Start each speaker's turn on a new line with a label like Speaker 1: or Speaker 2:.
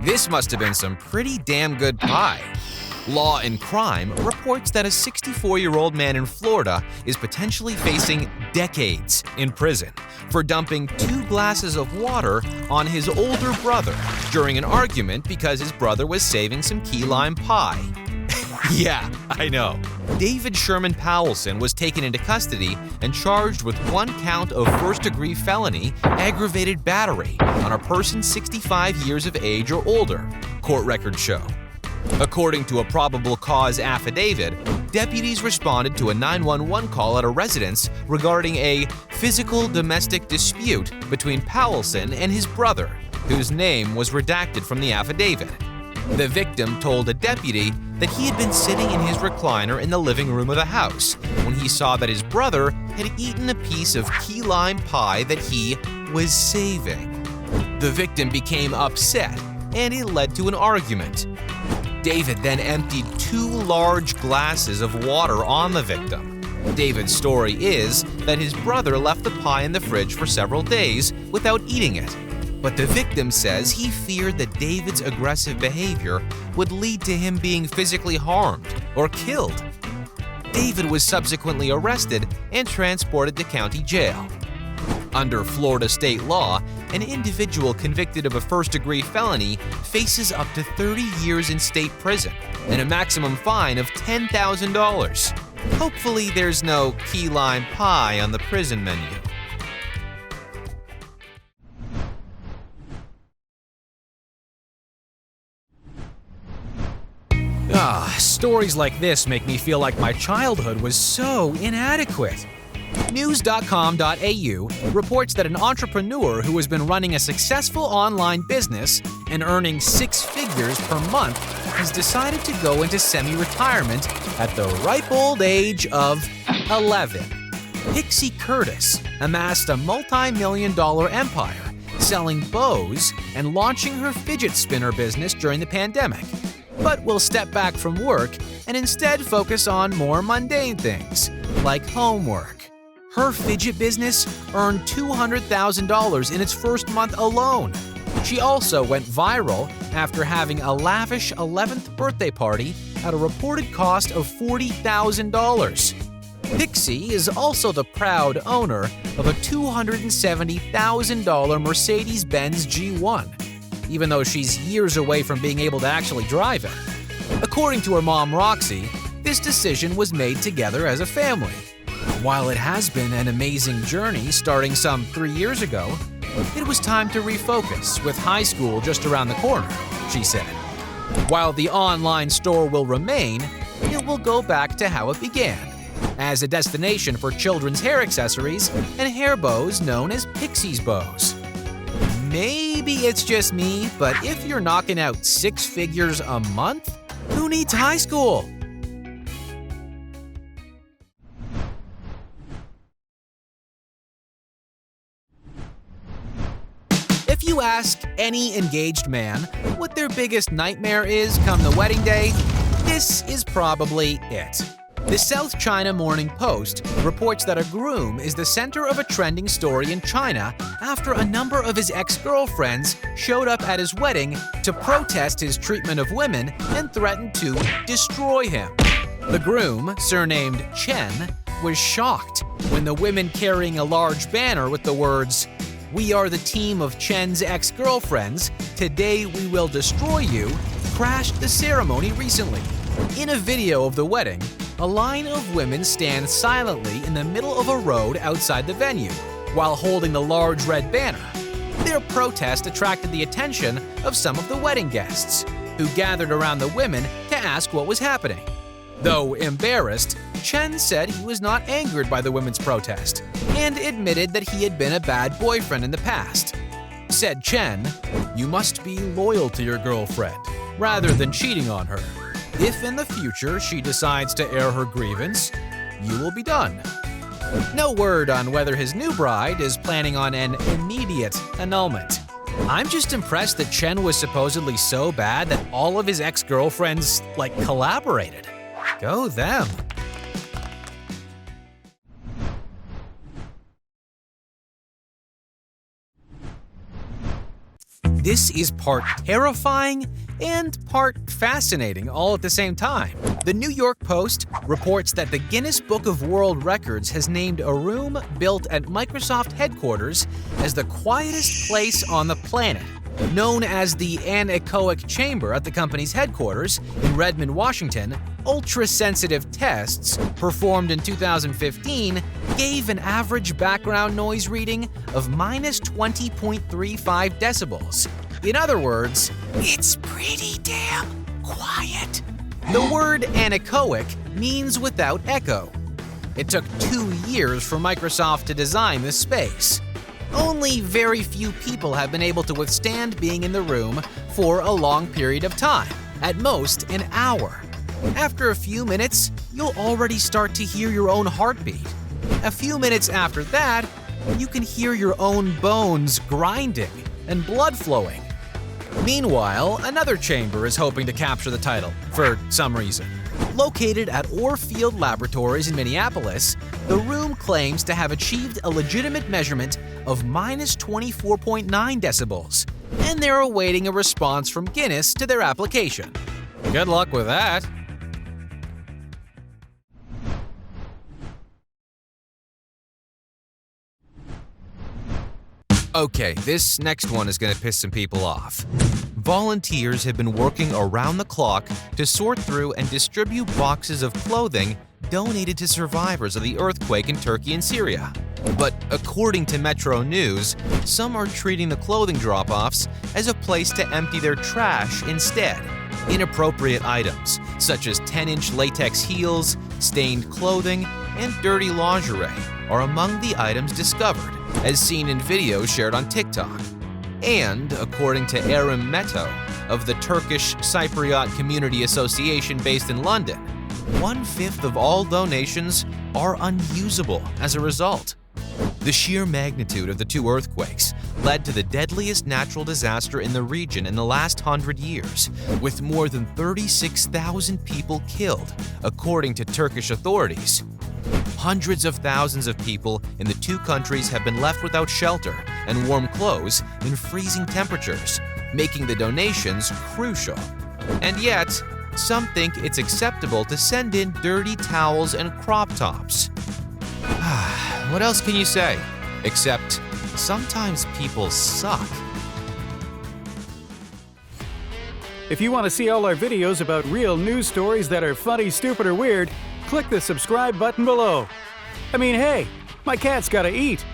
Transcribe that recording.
Speaker 1: This must have been some pretty damn good pie. Law and Crime reports that a 64-year-old man in Florida is potentially facing decades in prison for dumping 2 glasses of water on his older brother during an argument because his brother was saving some key lime pie. Yeah, I know. David Sherman Powelson was taken into custody and charged with 1 count of first-degree felony aggravated battery on a person 65 years of age or older, court records show. According to a probable cause affidavit, deputies responded to a 911 call at a residence regarding a physical domestic dispute between Powelson and his brother, whose name was redacted from the affidavit. The victim told a deputy that he had been sitting in his recliner in the living room of the house when he saw that his brother had eaten a piece of key lime pie that he was saving. The victim became upset, and it led to an argument. David then emptied 2 large glasses of water on the victim. David's story is that his brother left the pie in the fridge for several days without eating it. But the victim says he feared that David's aggressive behavior would lead to him being physically harmed or killed. David was subsequently arrested and transported to county jail. Under Florida state law, an individual convicted of a first-degree felony faces up to 30 years in state prison and a maximum fine of $10,000. Hopefully there's no key lime pie on the prison menu. Stories like this make me feel like my childhood was so inadequate. News.com.au reports that an entrepreneur who has been running a successful online business and earning 6 figures per month has decided to go into semi-retirement at the ripe old age of 11. Pixie Curtis amassed a multi-million-dollar empire, selling bows and launching her fidget spinner business during the pandemic, but will step back from work and instead focus on more mundane things, like homework. Her fidget business earned $200,000 in its first month alone. She also went viral after having a lavish 11th birthday party at a reported cost of $40,000. Pixie is also the proud owner of a $270,000 Mercedes-Benz G1, even though she's years away from being able to actually drive it. According to her mom, Roxy, this decision was made together as a family. While it has been an amazing journey starting some 3 years ago, it was time to refocus with high school just around the corner, she said. While the online store will remain, it will go back to how it began, as a destination for children's hair accessories and hair bows known as Pixie's Bows. Maybe it's just me, but if you're knocking out 6 figures a month, who needs high school? If you ask any engaged man what their biggest nightmare is come the wedding day, this is probably it. The South China Morning Post reports that a groom is the center of a trending story in China after a number of his ex-girlfriends showed up at his wedding to protest his treatment of women and threatened to destroy him. The groom, surnamed Chen, was shocked when the women carrying a large banner with the words, "We are the team of Chen's ex-girlfriends. Today we will destroy you," crashed the ceremony recently. In a video of the wedding, a line of women stand silently in the middle of a road outside the venue while holding the large red banner. Their protest attracted the attention of some of the wedding guests, who gathered around the women to ask what was happening. Though embarrassed, Chen said he was not angered by the women's protest and admitted that he had been a bad boyfriend in the past. Said Chen, "You must be loyal to your girlfriend rather than cheating on her. If in the future she decides to air her grievance, you will be done." No word on whether his new bride is planning on an immediate annulment. I'm just impressed that Chen was supposedly so bad that all of his ex-girlfriends, collaborated. Go them. This is part terrifying and part fascinating all at the same time. The New York Post reports that the Guinness Book of World Records has named a room built at Microsoft headquarters as the quietest place on the planet. Known as the anechoic chamber at the company's headquarters in Redmond, Washington, ultra-sensitive tests performed in 2015 gave an average background noise reading of minus 20.35 decibels. In other words, it's pretty damn quiet. The word anechoic means without echo. It took 2 years for Microsoft to design this space. Only very few people have been able to withstand being in the room for a long period of time, at most an hour. After a few minutes, you'll already start to hear your own heartbeat. A few minutes after that, you can hear your own bones grinding and blood flowing. Meanwhile, another chamber is hoping to capture the title, for some reason. Located at Orfield Laboratories in Minneapolis, the room claims to have achieved a legitimate measurement of minus 24.9 decibels, and they're awaiting a response from Guinness to their application. Good luck with that. Okay, this next one is gonna piss some people off. Volunteers have been working around the clock to sort through and distribute boxes of clothing donated to survivors of the earthquake in Turkey and Syria. But according to Metro News, some are treating the clothing drop-offs as a place to empty their trash instead. Inappropriate items, such as 10-inch latex heels, stained clothing, and dirty lingerie, are among the items discovered, as seen in videos shared on TikTok. And, according to Erim Meto of the Turkish Cypriot Community Association based in London, 1/5 of all donations are unusable as a result. The sheer magnitude of the 2 earthquakes led to the deadliest natural disaster in the region in the last 100 years, with more than 36,000 people killed, according to Turkish authorities. Hundreds of thousands of people in the 2 countries have been left without shelter and warm clothes in freezing temperatures, making the donations crucial. And yet, some think it's acceptable to send in dirty towels and crop tops. What else can you say? Except, sometimes people suck.
Speaker 2: If you want to see all our videos about real news stories that are funny, stupid, or weird, click the subscribe button below. I mean, hey, my cat's gotta eat.